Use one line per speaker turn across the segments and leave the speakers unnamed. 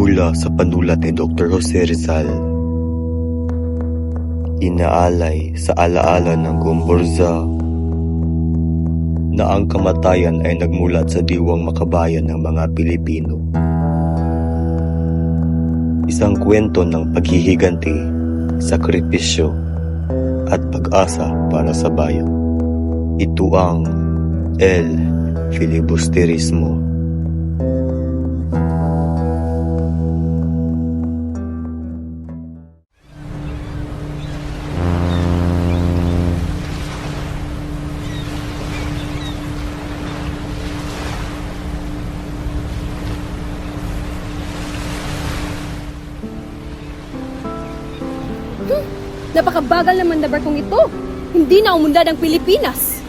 Mula sa panulat ni Dr. Jose Rizal. Inaalay sa alaala ng Gomburza na ang kamatayan ay nagmulat sa diwang makabayan ng mga Pilipino. Isang kwento ng paghihiganti, sakripisyo at pag-asa para sa bayan. Ito ang El Filibusterismo.
Napakabagal naman na barkong ito. Hindi na umunlad ang Pilipinas.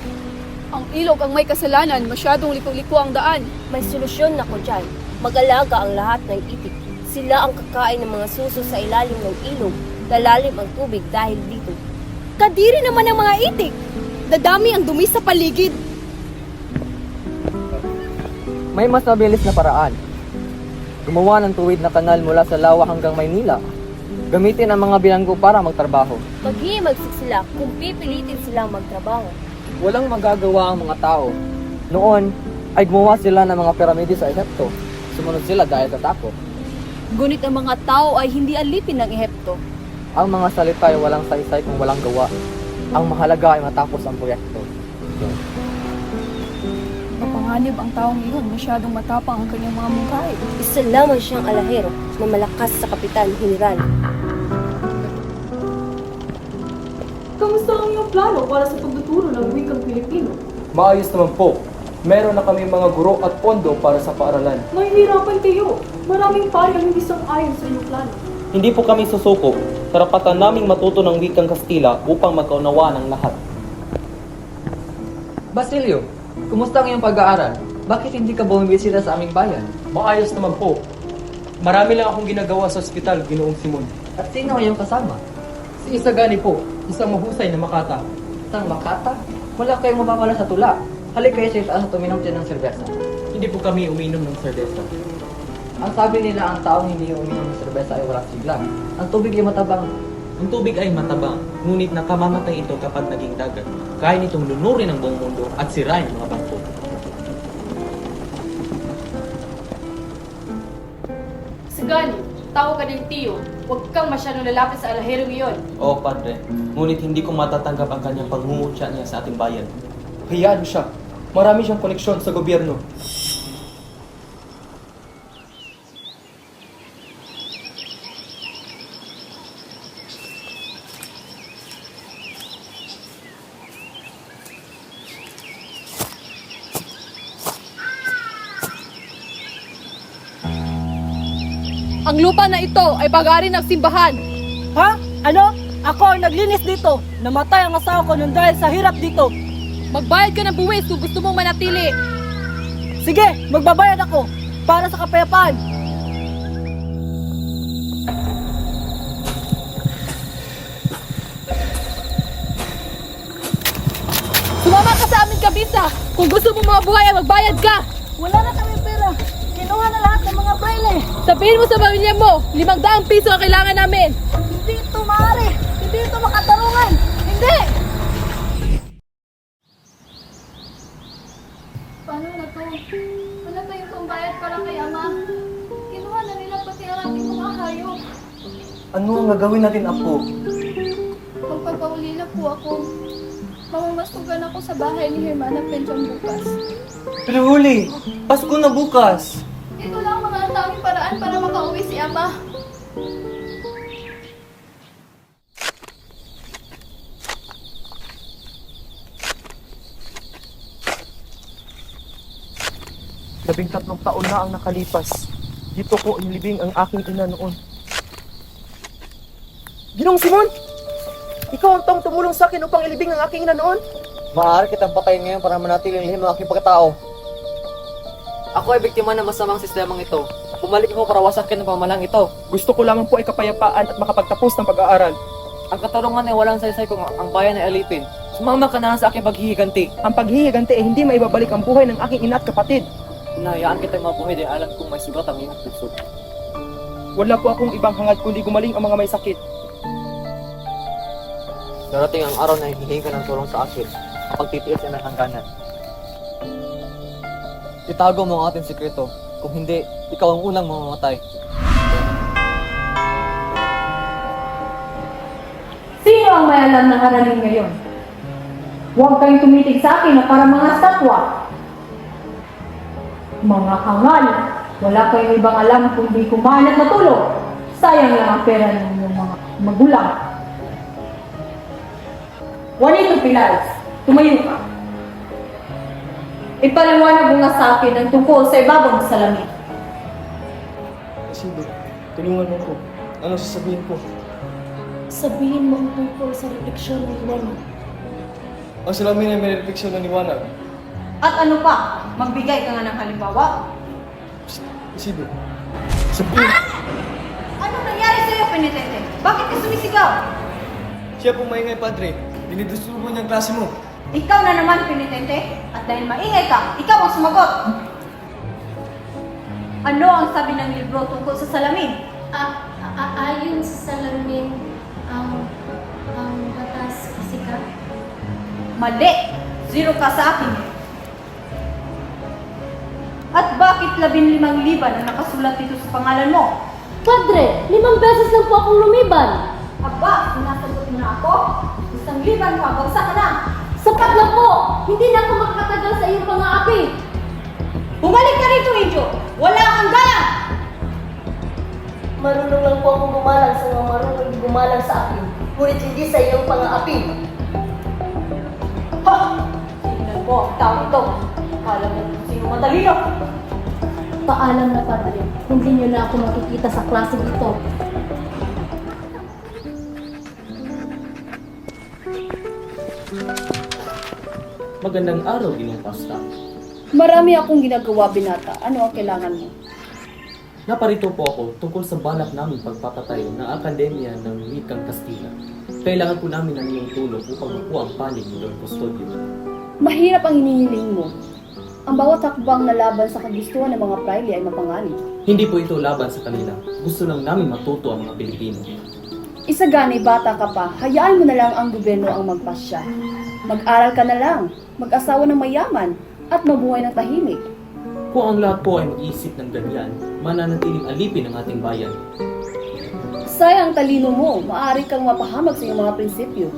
Ang ilog ang may kasalanan, masyadong liko-liko ang daan.
May solusyon na ko dyan. Mag-alaga ang lahat ng itik. Sila ang kakain ng mga suso sa ilalim ng ilog. Lalalim ang tubig dahil dito.
Kadiri naman ang mga itik. Dadami ang dumi sa paligid.
May mas mabilis na paraan. Gumawa ng tuwid na kanal mula sa Lawa hanggang Maynila. Gamitin ang mga bilanggo para magtrabaho.
Maghihimagsik sila kung pipilitin silang magtrabaho.
Walang magagawa ang mga tao. Noon ay gumawa sila ng mga piramide sa Ehipto. Sumunod sila dahil sa takot.
Ngunit ang mga tao ay hindi alipin ng Ehipto.
Ang mga salita ay walang saysay kung walang gawa. Ang mahalaga ay matapos ang proyekto.
Mapanganib ang taong iyon, masyadong matapang ang kanyang mga mungkahi.
Isa lamang siyang alahero na malakas sa kapitan general.
Kamusta ang iyong plano para sa pagtuturo ng wikang Pilipino?
Maayos naman po. Meron na kami mga guro at pondo para sa paaralan.
Mahihirapan kayo. Maraming pari ang hindi sang-ayon sa iyong plano.
Hindi po kami susuko. Karapatan naming matuto ng wikang Kastila upang magkaunawa ng lahat.
Basilio, kumusta ang iyong pag-aaral? Bakit hindi ka bumibisita sa aming bayan?
Maayos naman po. Marami lang akong ginagawa sa ospital, Ginoong Simon.
At sino ang iyong kasama?
Si Isagani po, isang mahusay na makata.
Isang makata? Wala kayong mapapala sa tula. Halik kayo sa itaas at uminom din ng serbesa.
Hindi po kami uminom ng serbesa.
Ang sabi nila, ang taong hindi uminom ng serbesa ay walang sigla. Ang tubig ay matabang.
Ang tubig ay matabang, ngunit nakamamatay ito kapag naging dagat. Kaya nitong lunurin ang buong mundo at sirain ang mga bangko.
Sagani, tao ka ng tiyo. Huwag kang masyadong lalapit sa alahero iyon.
Oo, Padre, ngunit hindi ko matatanggap ang kanyang pangungutya niya sa ating bayan.
Hayaan mo siya. Marami siyang koneksyon sa gobyerno.
Ang lupa na ito ay pag-ari ng simbahan.
Ha? Ano? Ako ang naglinis dito. Namatay ang asawa ko nung dahil sa hirap dito.
Magbayad ka ng buwis kung gusto mong manatili.
Sige, magbabayad ako para sa kapayapaan.
Sumama ka sa amin, Kabisa. Kung gusto mong mabuhay, magbayad ka.
Wala na kami pera. Kinuha na lahat ng mga braille.
Sabihin mo sa pamilya mo, 500 piso ang kailangan namin.
Hindi ito maaari. Hindi ito makatarungan. Hindi!
Paano na to? Wala tayong pambayad para kay Ama. Kinuha na nila pati ang ating mga hayop.
Ano ang gagawin natin, Apo?
Magpapauli na po ako. Mamamastugan ako sa bahay ni Hermana Penchong bukas.
Pero huli, Pasko na bukas.
Ito lang mga tanging paraan para makauwi si Ama.
Labing 3 taon na ang nakalipas. Dito ko inilibing ang aking ina noon. Ginong Simon! Ikaw ang taong tumulong sa akin upang ilibing ang aking ina noon?
Maaari kitang patayin ngayon para manatili ang lihim ng aking pagkatao. Ako ay biktima ng masamang sistemang ito. Bumalik ako para wasakin ang pamalang ito.
Gusto ko lamang po ay kapayapaan at makapagtapos ng pag-aaral.
Ang katarungan ay walang saysay kung ang bayan ay alipin. Sumama ka na sa aking paghihiganti.
Ang paghihiganti ay hindi maibabalik ang buhay ng aking ina at kapatid.
Hinahayaan kitang mabuhay dahil alam kong may sugat ang iyong puso.
Wala po akong ibang hangad kundi gumaling ang mga may sakit.
Darating ang araw na hihingi ka ng tulong sa akin kapag titiis ka ng hangganan. Itago mo ang ating sikreto. Kung hindi, ikaw ang unang mamamatay.
Sino ang may alam ng aralin ngayon? Huwag kayong tumitig sa akin na para mga statwa. Mga hangal, wala kayong ibang alam kundi kumain at matulog. Sayang lang ang pera ng inyong mga magulang. Juanito Pilares, tumayo ka. Ipaliwanag mo nga sa akin ang tungkol sa ibabaw ng salamin.
Sige, tulungan mo ko. Ano sasabihin ko?
Sabihin mo ang tungkol sa refleksyon ng liwanag.
Ang salamin ay may refleksyon ng liwanag.
At ano pa? Magbigay ka nga ng halimbawa.
Sige. Sabihin.
Anong nangyari sa iyo, penitente? Bakit ka sumisigaw?
Siya pong maingay, Padre. Dinidisturbo niya ang klase mo.
Ikaw na naman, penitente. At dahil maingay ka, ikaw ang sumagot. Ano ang sabi ng libro tungkol sa salamin?
Ayon sa salamin, ang batas fisika.
Mali! 0 ka sa akin. At bakit 15,000 ang nakasulat dito sa pangalan mo?
Padre, 5 beses lang po akong lumiban.
Aba, sinasagot mo na ako? 1,000 pa, bagsak ka na!
Sapat na po! Hindi na ako makakatagal sa iyong pang-aapi.
Bumalik ka rito, Injo! Wala kang gana!
Marunong lang po akong gumalang sa mga marunong gumalang sa akin, ngunit hindi sa iyong pang-aapi.
Ha! Tingnan mo ang tao ito. Akala mo sino matalino.
Paalam na, Padre. Hindi niyo na ako makikita sa klase dito.
Magandang araw, Ginong Pasta.
Marami akong ginagawa, binata. Ano ang kailangan mo?
Naparito po ako tungkol sa balak namin pagpapatayo ng Akademya ng Wikang Kastila. Kailangan po namin ng iyong tulong upang makuha ang panig ni Don Custodio.
Mahirap ang hinihiling mo. Ang bawat hakbang na laban sa kagustuhan ng mga praile ay mapanganib.
Hindi po ito laban sa kanila. Gusto lang namin matuto ang mga Pilipino.
Isagani, bata ka pa, hayaan mo na lang ang gobyerno ang magpasya. Mag-aral ka na lang, mag-asawa ng mayaman, at mabuhay ng tahimik.
Kung ang lahat po ay mag-iisip ng ganyan, mananatiling alipin ang ating bayan.
Sayang talino mo, maaari kang mapahamak sa iyong mga prinsipyo.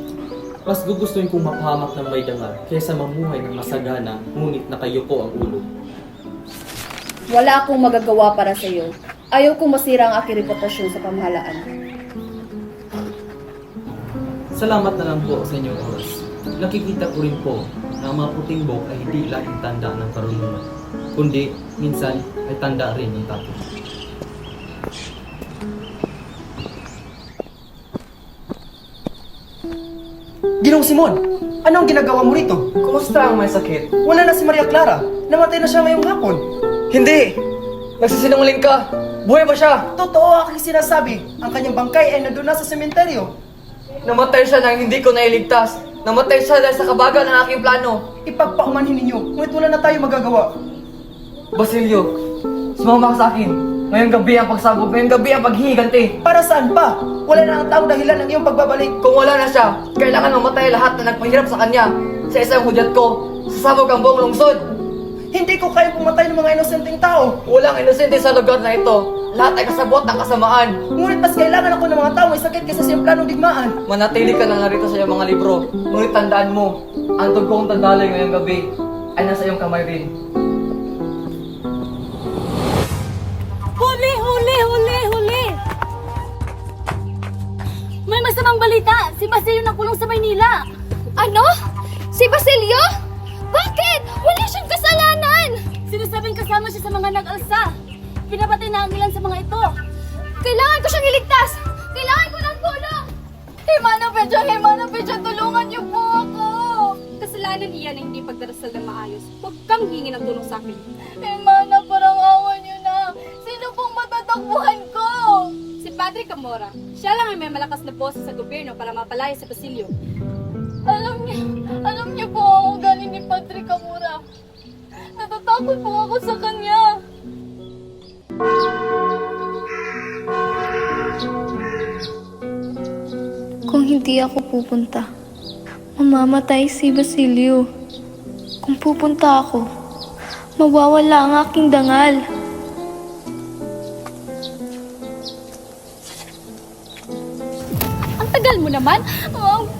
Mas gugustuhin kong mapahamak ng may dangal kaysa mamuhay ng masagana, ngunit nakayuko ang ulo.
Wala akong magagawa para sa iyo. Ayaw kong masira ang aking reputasyon sa pamahalaan.
Salamat na lang po sa inyong oras. Nakikita ko rin po na ang mga puting buhok ay hindi laging tanda ng karunungan, kundi minsan ay tanda rin ng tato.
Ginong Simon, ano ang ginagawa mo rito?
Kumusta ang may sakit?
Wala na si Maria Clara. Namatay na siya ngayong hapon.
Hindi! Nagsisinungaling ka! Buhay ba siya?
Totoo ang aking sinasabi. Ang kanyang bangkay ay nandun na sa sementeryo.
Namatay siya nang hindi ko nailigtas. Namatay siya dahil sa kabagal ng aking plano.
Ipagpaumanhin ninyo, ngunit wala na tayo magagawa.
Basilio, sumama ka sa akin. Ngayong gabi ang pagsabog, ngayong gabi ang paghihiganti.
Para saan pa? Wala na ang taong dahilan ng iyong pagbabalik.
Kung wala na siya, kailangan mamatay lahat na nagpahirap sa kanya. Sa isang hudyat ko, sasabog ang buong lungsod.
Hindi ko kaya pumatay ng mga inosenteng tao.
Walang inosente sa lugar na ito. Lahat ay kasabot ng kasamaan.
Ngunit mas kailangan ako ng mga tao may sakit kaysa sa iyong planong digmaan.
Manatili ka lang narito sa iyong mga libro. Ngunit tandaan mo, ang tugkong tandaloy ngayong gabi ay nasa iyong kamay rin.
Huli! Huli! Huli! Huli! May masamang balita! Si Basilio nakulong sa Maynila!
Ano? Si Basilio? Bakit? Wala siyang kasalanan!
Sinasabing kasama siya sa mga nag-alsa. Pinapatay na ang ilan sa mga ito.
Kailangan ko siyang iligtas! Kailangan ko ng tulong! Himano Pedro, tulungan niyo po ako!
Kasalanan iyan ay hindi pagdarasal ng maayos. Huwag kang hingi ng tulong sa akin.
Himano, parang awan niyo na! Sino pong matatakbuhan ko?
Si Padre Camora, siya lang ay may malakas na boses sa gobyerno para mapalaya sa Basilio.
Alam niyo po ang ugali ni Padre Camora. Natatakot po ako sa kanya. Hindi ako pupunta. Mamamatay si Basilio. Kung pupunta ako, mawawala ang aking dangal.
Ang tagal mo naman.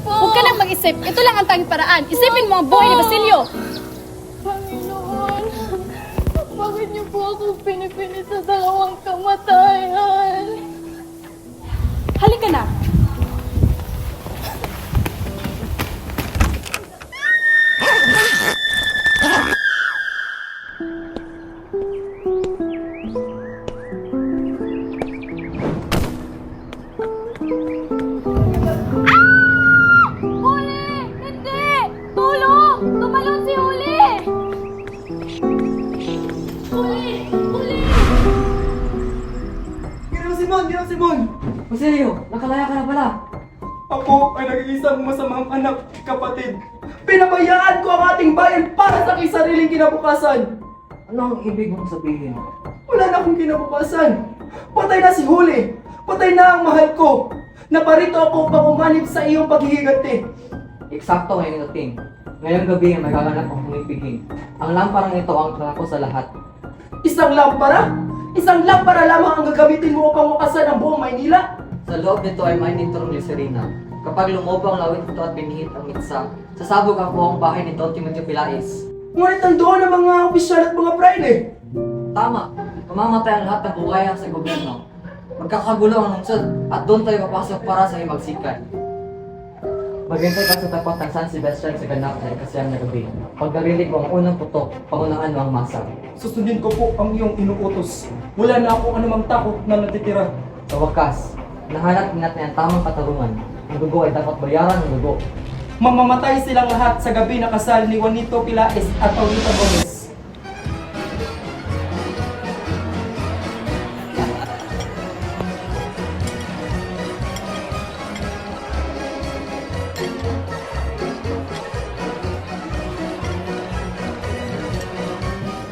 Huwag ka nang mag-isip. Ito lang ang tanging paraan. Isipin mo ang buhay ni Basilio.
Panginoon, bakit niyo po ako pinipili sa dalawang kamatayan?
Halika na.
Huli! Hindi! Tulong! Tumalon si Huli! Huli! Huli!
Ginoong Simon!
Basilio, nakalaya ka na pala.
Ako ay nag-iisang masamang anak, kapatid. Pinabayaan ko ang ating bayan para sa aking sariling kinabukasan.
Ano ang ibig mong sabihin?
Wala na akong kinabukasan. Patay na si Huli. Patay na ang mahal ko. Naparito ako upang umanib sa iyong paghihiganti.
Eksakto ngayong dating. Ngayong gabi ay magaganap ang pumipiging. Ang lamparang ito ang trako sa lahat.
Isang lampara? Isang lampara lamang ang gagamitin mo upang wakasan ang buong Maynila?
Sa loob nito ay may nitrong glycerina. Kapag lumobo ang lawit nito at pinihit ang mitsa, sasabog ang buong bahay ni Don Timoteo Pilais.
Ngunit nandoon ang mga opisyal at mga praile.
Tama, mamamatay ang lahat ng buhayan sa gobyerno. Magkakagulo ang lungsod at doon tayo papasok para sa himagsikan. Maghintay ka sa tapat ng San Sebastian sa ganap na ikasiyang na gabi. Pag narinig mo ang unang putok, pangunahan mo ang masa.
Susundin ko po ang iyong inuutos. Wala na akong anumang takot na natitira.
Sa wakas, nahanap natin ang tamang katarungan. Ang dugo ay dapat bayaran ng dugo.
Mamamatay silang lahat sa gabi na kasal ni Juanito Pilais at Paulita Gomez.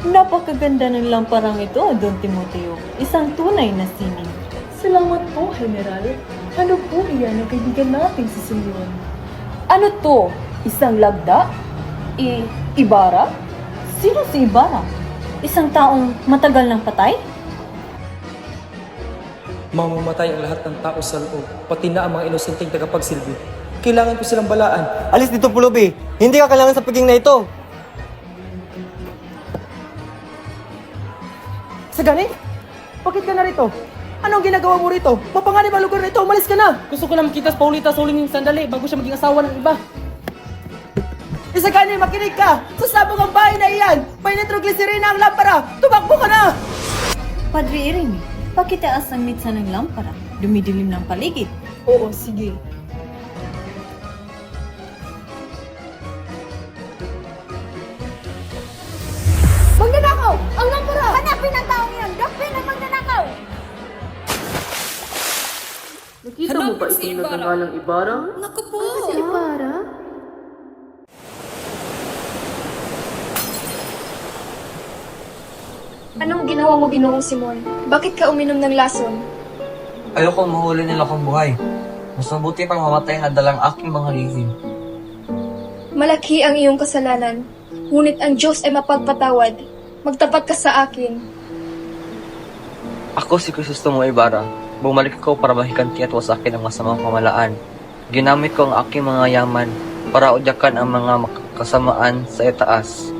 Napakaganda ng lamparang ito, Don Timoteo. Isang tunay na sining.
Salamat po, General. Ano po iyan ang kaibigan natin si Simeon? Ano to? Isang lagda? Ibarra?
Sino si Ibarra? Isang taong matagal nang patay?
Mamamatay ang lahat ng tao sa loob, pati na ang mga inosenteng tagapagsilbi. Kailangan ko silang balaan. Alis dito, Pulubi! Hindi ka kailangan sa paging na ito! Sagani? Bakit ka narito? Anong ginagawa mo rito? Mapanganib ang lugar na ito! Umalis ka na!
Gusto ko lang makita sa Paulita sa uling sandali bago siya maging asawa ng iba.
Isagani, makinig ka! Sasabog ang bahay na iyan! May nitroglycerina ang lampara! Tumakbo ka na!
Padre Irene, pakitaas ang mitsa ng lampara. Dumidilim ng paligid.
Oo, sige.
Magnanakaw! Ang lampara! Hanapin ang taong iyon! Dakpin ang magnanakaw!
Nakita mo ba itong nagangalang Ibarra?
Naku po! Si Ibarra? Anong ginawa mo, Ginoong Simon? Bakit ka uminom ng lason?
Ayoko mahuli nila kong buhay. Mas mabuti pang mamatay na dalang aking mga lihim.
Malaki ang iyong kasalanan, ngunit ang Diyos ay mapagpatawad. Magtapat ka sa akin.
Ako si Crisostomo Ibarra. Bumalik ako para mahikanti at wasakin ang masamang pamalaan. Ginamit ko ang aking mga yaman para udyakan ang mga kasamaan sa itaas.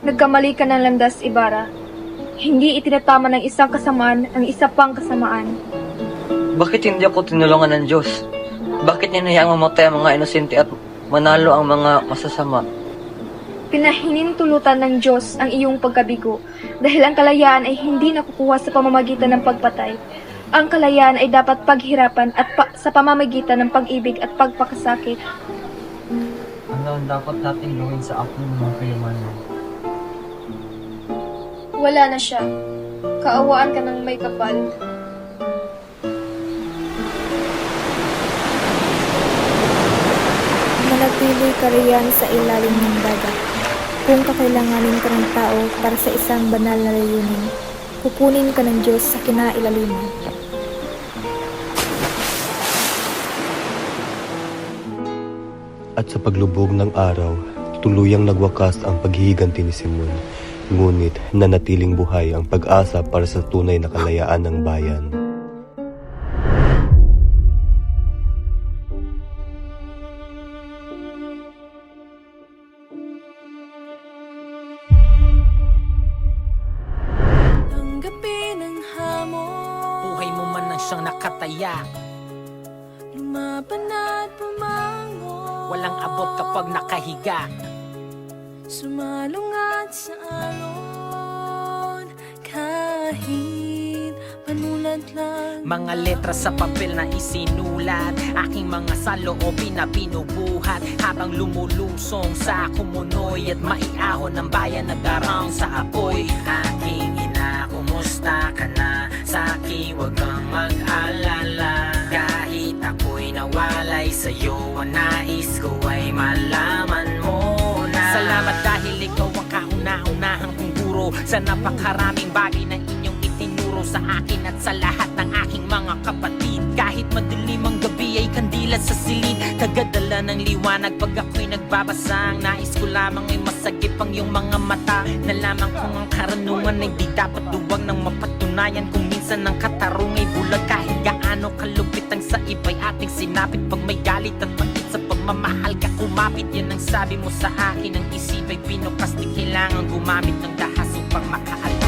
Nagkamali ka ng landas, Ibarra. Hindi itinatama ng isang kasamaan ang isa pang kasamaan.
Bakit hindi ako tinulungan ng Diyos? Bakit niya nayaang mamatay ang mga inosente at manalo ang mga masasama?
Pinahinintulutan ng Diyos ang iyong pagkabigo dahil ang kalayaan ay hindi nakukuha sa pamamagitan ng pagpatay. Ang kalayaan ay dapat paghirapan at sa pamamagitan ng pag-ibig at pagpakasakit.
Ano ang dapat natin gawin sa aking mga kayamanan?
Wala na siya. Kaawaan ka ng may kapal.
Manatili ka riyan sa ilalim ng dagat. Kung kakailanganin ka ng tao para sa isang banal na layunin, kukunin ka ng Diyos sa kinailaliman.
At sa paglubog ng araw, tuluyang nagwakas ang paghihiganti ni Simon. Ngunit nanatiling buhay ang pag-asa para sa tunay na kalayaan ng bayan.
Tanggapin ang hamon,
Buhay mo man nang siyang nakataya.
lumaban at pumangon,
Walang abot kapag nakahiga.
sumalungat sa alon, kahit panulat lang.
Mga letra sa papel na isinulat, aking mga saloobin na binubuhat, habang lumulusong sa kumunoy at maiahon ng bayan na darang sa apoy. Aking ina, kumusta ka na? Sa'ki wag kang mag-alala, kahit ako'y nawalay sa'yo, ang nais ko ay malaman mo na. Salamat dahil ikaw ang kauna-unahang kong guro sa napakaraming bagay na inyong itinuro sa akin at sa lahat ng aking mga kapatid. Kahit madilim ang gabi ay kandila sa silid, tagadala ng liwanag pag ako'y nagbabasa. Ang nais ko lamang ay masagip ang iyong mga mata, nalaman kong ang karunungan ay di dapat duwag ng mapatunayan. Kung minsan ang katarong ay bulag, kahit gaano kalupit ang sa iba'y ating sinapit. Pag may galit at pagkit sa pagmamahal ka kumapit, yan ang sabi mo sa akin. Ang isip ay pinukas, di kailangan gumamit ng dahas upang makaalis.